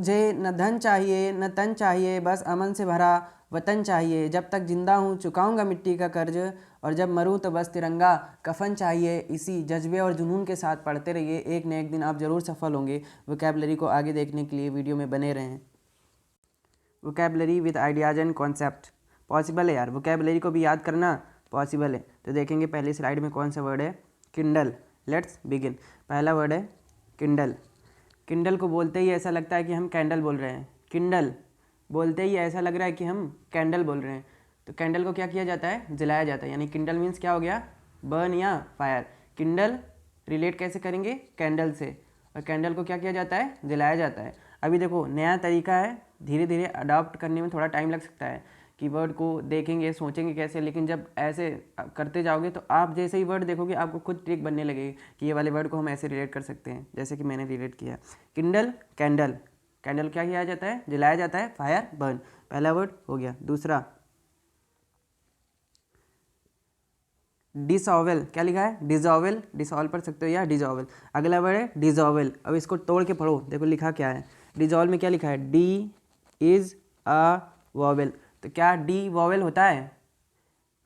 मुझे न धन चाहिए न तन चाहिए, बस अमन से भरा वतन चाहिए। जब तक जिंदा हूँ चुकाऊंगा मिट्टी का कर्ज, और जब मरूँ तो बस तिरंगा कफन चाहिए। इसी जज्बे और जुनून के साथ पढ़ते रहिए, एक न एक दिन आप ज़रूर सफल होंगे। वोकैबलरी को आगे देखने के लिए वीडियो में बने रहें। Vocabulary with ideas and concept. Possible है यार, वोकैबलरी को भी याद करना पॉसिबल है। तो देखेंगे पहली स्लाइड में कौन सा वर्ड है, किंडल। Let's begin. पहला वर्ड है किंडल। किंडल को बोलते ही ऐसा लगता है कि हम कैंडल बोल रहे हैं। किंडल बोलते ही ऐसा लग रहा है कि हम कैंडल बोल रहे हैं। तो कैंडल को क्या किया जाता है, जलाया जाता है। यानी किंडल मीन्स क्या हो गया, बर्न या फायर। किंडल रिलेट कैसे करेंगे, कैंडल से, और कैंडल को क्या किया जाता है, जलाया जाता है। अभी देखो नया तरीका है, धीरे धीरे अडॉप्ट करने में थोड़ा टाइम लग सकता है। कि वर्ड को देखेंगे सोचेंगे कैसे, लेकिन जब ऐसे करते जाओगे तो आप जैसे ही वर्ड देखोगे आपको खुद ट्रिक बनने लगेगी कि ये वाले वर्ड को हम ऐसे रिलेट कर सकते हैं, जैसे कि मैंने रिलेट किया। किंडल कैंडल, कैंडल क्या किया जाता है, जलाया जाता है, फायर बर्न। पहला वर्ड हो गया। दूसरा डिसॉवल, क्या लिखा है, डिजॉवल, डिसॉल्व पढ़ सकते हो या डिजॉवल। अगला वर्ड है डिजॉवल। अब इसको तोड़ के पढ़ो, देखो लिखा क्या है। डिजॉल्व में क्या लिखा है, डी इज अ वॉवेल। तो क्या डी वॉवेल होता है,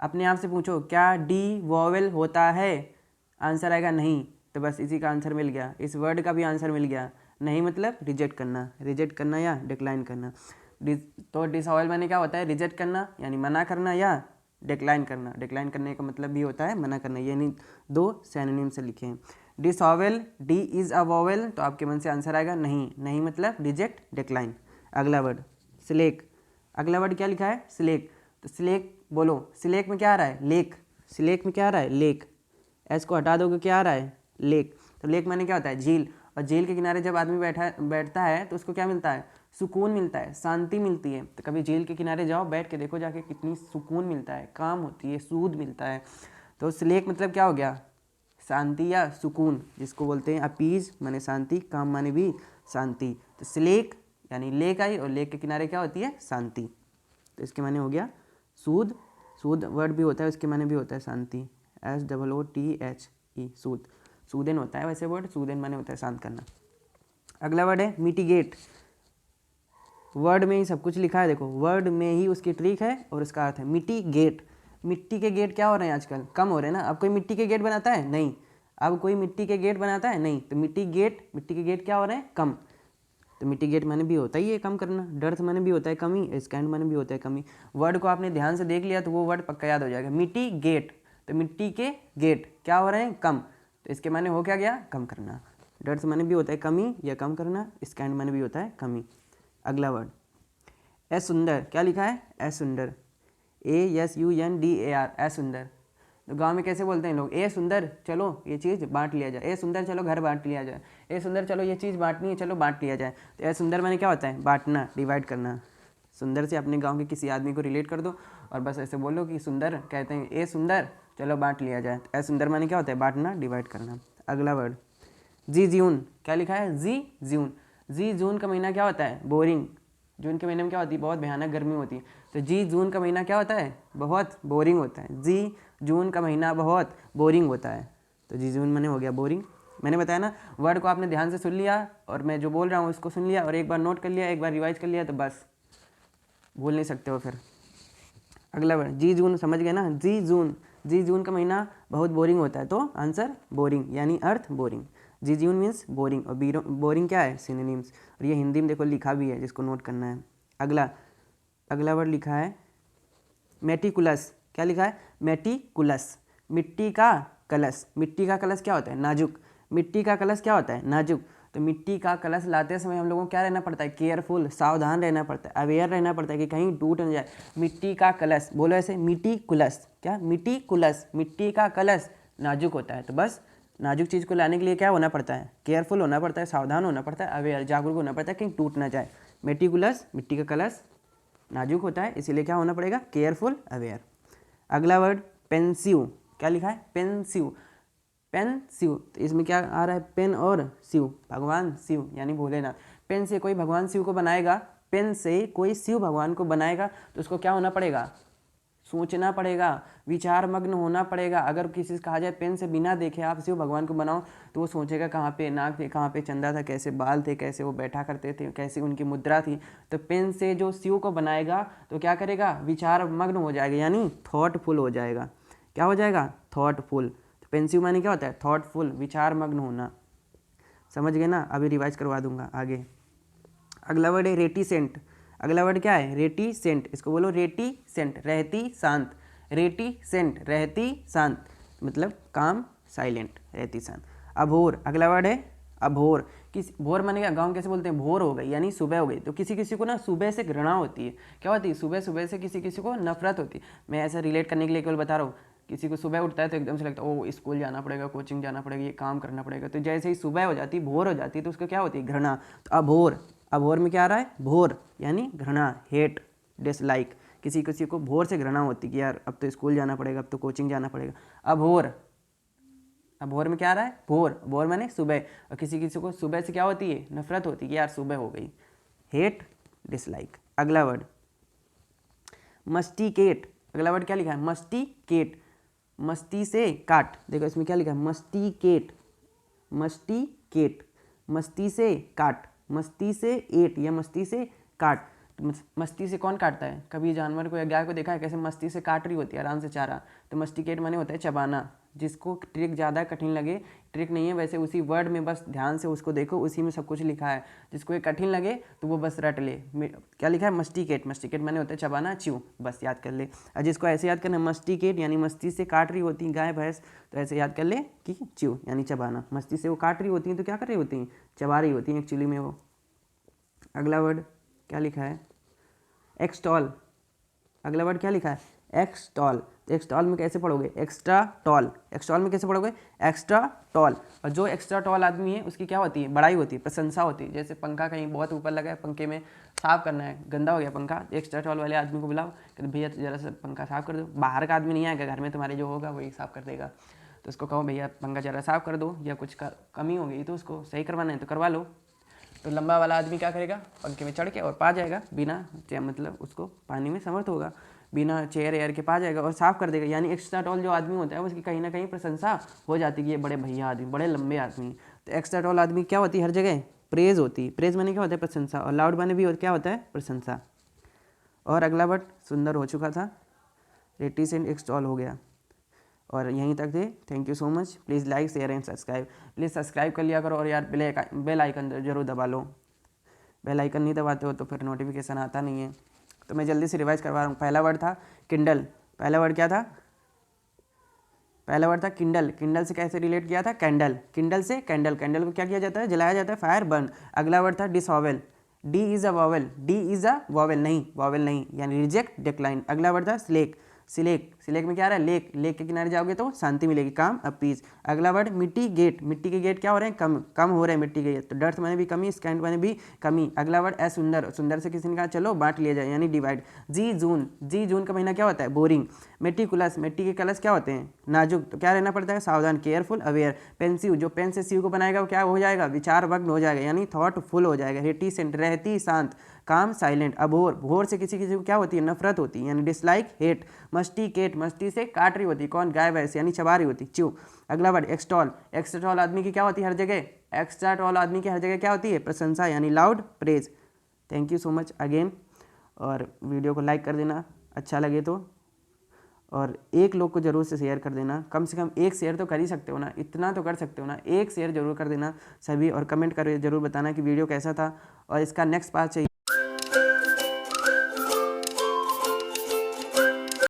अपने आप से पूछो क्या डी वॉवेल होता है। आंसर आएगा नहीं, तो बस इसी का आंसर मिल गया, इस वर्ड का भी आंसर मिल गया। नहीं मतलब रिजेक्ट करना, रिजेक्ट करना या डिक्लाइन करना। तो डिसॉवल मैंने क्या होता है, रिजेक्ट करना यानी मना करना, या डिक्लाइन करना। डिक्लाइन करने का मतलब भी होता है मना करना। यानी दो सिनोनिम से लिखे हैं। डिसॉवल, डी इज अ वॉवेल, तो आपके मन से आंसर आएगा नहीं। नहीं मतलब रिजेक्ट, डिक्लाइन। अगला वर्ड स्लेक। अगला वर्ड क्या लिखा है, स्लेक। तो स्लेक बोलो, स्लेक में क्या आ रहा है, लेक। स्लेक में क्या आ रहा है, लेक। एस को हटा दोगे क्या आ रहा है, लेक। तो लेक माने क्या होता है, झील। और झील के किनारे जब आदमी बैठता है तो उसको क्या मिलता है, सुकून मिलता है, शांति मिलती है। तो कभी झील के किनारे जाओ, बैठ के देखो जाके, कितनी सुकून मिलता है, काम होती है, सूद मिलता है। तो स्लेक मतलब क्या हो गया, शांति या सुकून, जिसको बोलते हैं अपीज माने शांति, काम माने भी शांति। तो स्लेक यानी लेक आई, और लेक के किनारे क्या होती है, शांति। तो इसके माने हो गया सूद। सूद वर्ड भी होता है, उसके माने भी होता है शांति, SOOTHE, सूद। सूदन होता है वैसे वर्ड, सूदन माने होता है शांत करना। अगला वर्ड है मिटिगेट। वर्ड में ही सब कुछ लिखा है, देखो वर्ड में ही उसकी ट्रिक है और उसका अर्थ है। मिटिगेट, मिट्टी के गेट क्या हो रहे हैं आजकल, कम हो रहे हैं ना। अब कोई मिट्टी के गेट बनाता है, नहीं। अब कोई मिट्टी के गेट बनाता है, नहीं। तो मिटिगेट, मिट्टी के गेट क्या हो रहे हैं, कम। तो मिटिगेट माने भी होता ही है कम करना, डर्थ माने भी होता है कमी, स्कैंड माने भी होता है कमी। वर्ड को आपने ध्यान से देख लिया तो वो वर्ड पक्का याद हो जाएगा, मिटिगेट। तो मिट्टी के गेट क्या हो रहे हैं, कम। तो इसके माने हो क्या गया, कम करना। डर्थ माने भी होता है कमी या कम करना, स्कैंड माने भी होता है कमी। अगला वर्ड ए सुंदर, क्या लिखा है, ए सुंदर, ASUNDAR, ए सुंदर। तो गांव में कैसे बोलते हैं लोग, ए सुंदर चलो ये चीज़ बांट लिया जाए, ए सुंदर चलो घर बांट लिया जाए, ए सुंदर चलो ये चीज़ बांटनी है चलो बांट लिया जाए। तो ए सुंदर माने क्या होता है, बांटना, डिवाइड करना। सुंदर से अपने गांव के किसी आदमी को रिलेट कर दो और बस ऐसे बोलो कि सुंदर, कहते हैं ए सुंदर चलो बांट लिया जाए। तो ए सुंदर माने क्या होता है, बांटना, डिवाइड करना। अगला वर्ड जी जून, क्या लिखा है, जी जून। जी जून का महीना क्या होता है, बोरिंग। जून के महीने में क्या होती है, बहुत भयानक गर्मी होती है। तो जी जून का महीना क्या होता है, बहुत बोरिंग होता है। जी जून का महीना बहुत बोरिंग होता है। तो जी जून मैंने हो गया बोरिंग। मैंने बताया ना, वर्ड को आपने ध्यान से सुन लिया और मैं जो बोल रहा हूँ उसको सुन लिया और एक बार नोट कर लिया, एक बार रिवाइज कर लिया, तो बस भूल नहीं सकते हो फिर। अगला वर्ड जी जून, समझ गए ना, जी जून। जी जून का महीना बहुत बोरिंग होता है, तो आंसर बोरिंग, यानी अर्थ बोरिंग। जी जून मीन्स बोरिंग, और बोरिंग क्या है, सिनोनिम्स। और ये हिंदी में देखो लिखा भी है, जिसको नोट करना है। अगला वर्ड लिखा है मेटिकुलस, क्या लिखा है, मेटिकुलस। मिट्टी का कलश, मिट्टी का कलश क्या होता है, नाजुक। मिट्टी का कलश क्या होता है, नाजुक। तो मिट्टी का कलश लाते समय हम लोगों को क्या रहना पड़ता है, केयरफुल, सावधान रहना पड़ता है, अवेयर रहना पड़ता है कि कहीं टूट न जाए। मिट्टी का कलश बोलो ऐसे, मिटिकुलस, क्या, मिटिकुलस। मिट्टी का कलश नाजुक होता है। तो बस नाजुक चीज़ को लाने के लिए क्या होना पड़ता है, केयरफुल होना पड़ता है, सावधान होना पड़ता है, अवेयर, जागरूक होना पड़ता है, कहीं टूट ना जाए। मेटिकुलस, मिट्टी का कलश नाजुक होता है, इसीलिए क्या होना पड़ेगा, केयरफुल, अवेयर। अगला वर्ड पेंसिव, क्या लिखा है, पेंसिव। पेंसिव, तो इसमें क्या आ रहा है, पेन और शिव, भगवान शिव यानी भोलेनाथ। पेन से कोई भगवान शिव को बनाएगा, पेन से कोई शिव भगवान को बनाएगा तो उसको क्या होना पड़ेगा, सोचना पड़ेगा, विचार मग्न होना पड़ेगा। अगर किसी से कहा जाए पेन से बिना देखे आप शिव भगवान को बनाओ, तो वो सोचेगा कहाँ पे नाक थे, कहाँ पे चंदा था, कैसे बाल थे, कैसे वो बैठा करते थे, कैसी उनकी मुद्रा थी। तो पेन से जो शिव को बनाएगा तो क्या करेगा, विचार मग्न हो जाएगा, यानी थॉटफुल हो जाएगा। क्या हो जाएगा, थॉटफुल। तो पेंसिव माने क्या होता है, थॉटफुल, विचार मग्न होना। समझ गए ना, अभी रिवाइज करवा दूंगा आगे। अगला वर्ड है रेटिसेंट। अगला वर्ड क्या है, रेटिसेंट। इसको बोलो रेटिसेंट, रहती शांत। रेटिसेंट, रहती शांत, मतलब काम, साइलेंट, रहती शांत। अभोर, अगला वर्ड है अभोर। किस भोर माने क्या, गाँव कैसे बोलते हैं, भोर हो गई, यानी सुबह हो गई। तो किसी किसी को ना सुबह से घृणा होती है। क्या होती है, सुबह सुबह से किसी किसी को नफरत होती है। मैं ऐसा रिलेट करने के लिए केवल बता रहा हूँ। किसी को सुबह उठता है तो एकदम से लगता है ओ स्कूल जाना पड़ेगा, कोचिंग जाना पड़ेगा, ये काम करना पड़ेगा। तो जैसे ही सुबह हो जाती, भोर हो जाती, तो उसको क्या होती है, घृणा। तो अभोर, अभोर में क्या आ रहा है, भोर, यानी घृणा, हेट, डिसलाइक। किसी किसी को भोर से घृणा होती कि यार अब तो स्कूल जाना पड़ेगा, अब तो कोचिंग जाना पड़ेगा। अभोर, अभोर में क्या आ रहा है, भोर, भोर माने सुबह। और किसी किसी को सुबह से क्या होती है, नफरत होती है कि यार सुबह हो गई, हेट, डिसलाइक। अगला वर्ड मस्टिकेट। अगला वर्ड क्या लिखा है, मस्टिकेट, मस्ती से काट। देखो इसमें क्या लिखा है, मस्टिकेट, मस्टिकेट, मस्ती से काट, मस्ती से एट या मस्ती से काट। तो मस्ती से कौन काटता है, कभी जानवर को या गाय को देखा है कैसे मस्ती से काट रही होती है आराम से चारा। तो मस्टिकेट माने होता है चबाना। जिसको ट्रिक ज़्यादा कठिन लगे, ट्रिक नहीं है वैसे, उसी वर्ड में बस ध्यान से उसको देखो, उसी में सब कुछ लिखा है। जिसको ये कठिन लगे तो वो बस रट ले। क्या लिखा है, मस्टिकेट, मस्टिकेट माने होता है चबाना, च्यू, बस याद कर ले। और जिसको ऐसे याद करना, मस्टिकेट यानी मस्ती से काट रही होती गाय भैंस, तो ऐसे याद कर ले कि च्यू यानी चबाना। मस्ती से वो काट रही होती हैं तो क्या कर रही होती हैं, चबा रही होती हैं एक्चुअली में वो। अगला वर्ड क्या लिखा है, एक्सटॉल। अगला वर्ड क्या लिखा है, एक्सटॉल। तो एक्सटॉल में कैसे पढ़ोगे, एक्स्ट्रा टॉल। एक्सटॉल में कैसे पढ़ोगे, एक्स्ट्रा टॉल। और जो एक्स्ट्रा टॉल आदमी है उसकी क्या होती है, बड़ाई होती है, प्रशंसा होती है। जैसे पंखा कहीं बहुत ऊपर लगा है, पंखे में साफ करना है, गंदा हो गया पंखा, एक्स्ट्रा टॉल वाले आदमी को बुलाओ कि भैया जरा सा पंखा साफ कर दो। बाहर का आदमी नहीं आएगा, घर में तुम्हारे जो होगा वही साफ कर देगा। तो उसको कहो भैया पंखा जरा साफ कर दो, या कुछ कमी हो गई तो उसको सही करवाना है तो करवा लो। तो लंबा वाला आदमी क्या करेगा, पंखे में चढ़ के और पा जाएगा, बिना मतलब उसको पानी में समर्थ होगा, बिना चेयर एयर के पा जाएगा और साफ कर देगा। यानी एक्स्ट्रा टॉल जो आदमी होता है उसकी कहीं ना कहीं प्रशंसा हो जाती है कि ये बड़े भैया आदमी, बड़े लंबे आदमी। तो एक्स्ट्रा टॉल आदमी क्या होती है, हर जगह प्रेज होती है। प्रेज माने क्या होता है, प्रशंसा। और लाउड माने भी क्या होता है, प्रशंसा। और अगला वर्ड सुंदर हो चुका था, रेटिसेंट, एक्सटॉल हो गया। और यहीं तक थे। Thank you so much. Please like share and subscribe. Please subscribe कर लिया करो और यार बेल आइकन जरूर दबा लो। बेल आइकन नहीं दबाते हो तो फिर नोटिफिकेशन आता नहीं है। तो मैं जल्दी से रिवाइज करवा रहा हूँ। पहला वर्ड था किंडल। पहला वर्ड क्या था, पहला वर्ड था किंडल। किंडल से कैसे रिलेट किया था, कैंडल। किंडल से कैंडल, कैंडल को क्या किया जाता है, जलाया जाता है, फायर बर्न। अगला वर्ड था disavowal. D is a vowel, D is a vowel नहीं, वॉवेल नहीं, यानी रिजेक्ट, डिक्लाइन। अगला वर्ड था स्लेक। सिलेक, सिलेक में क्या आ रहा है, लेक, लेक के किनारे जाओगे तो शांति मिलेगी, काम, अब पीस। अगला वर्ड मिट्टी गेट, मिट्टी के गेट क्या हो रहे हैं, कम, कम हो रहे हैं मिट्टी के गेट। तो डर्थ माने भी कमी, स्कैंट माने भी कमी। अगला वर्ड है सुंदर, सुंदर से किसी ने कहा चलो बांट लिया जाए, यानी डिवाइड। जी जून, जी जून का महीना क्या होता है, बोरिंग। मेटिकुलस, मिट्टी के कलश क्या होते हैं, नाजुक, तो क्या रहना पड़ता है, सावधान, केयरफुल, अवेयर। पेंसिव, जो पेन से शिव को बनाएगा वो क्या हो जाएगा, विचार मग्न हो जाएगा, यानी थॉटफुल हो जाएगा। रेटिसेंट, रहती शांत, काम, साइलेंट। अभोर, भोर से किसी किसी को क्या होती है, नफरत होती है, यानी डिसलाइक, हेट। मस्टिकेट, मस्ती से काट रही होती, कौन, गाय भैंस, यानी चबा रही होती, च्यू। अगला वर्ड एक्सटॉल। एक्सटॉल आदमी की क्या होती है हर जगह, एक्स्ट्रा टॉल आदमी की हर जगह क्या होती है, प्रशंसा, यानी loud, praise. Thank you so much again. और वीडियो को लाइक कर देना अच्छा लगे तो, और एक लोग को जरूर से शेयर कर देना। कम से कम एक शेयर तो कर ही सकते हो ना, इतना तो कर सकते हो ना, एक शेयर जरूर कर देना सभी। और कमेंट कर जरूर बताना कि वीडियो कैसा था और इसका नेक्स्ट पार्ट चाहिए।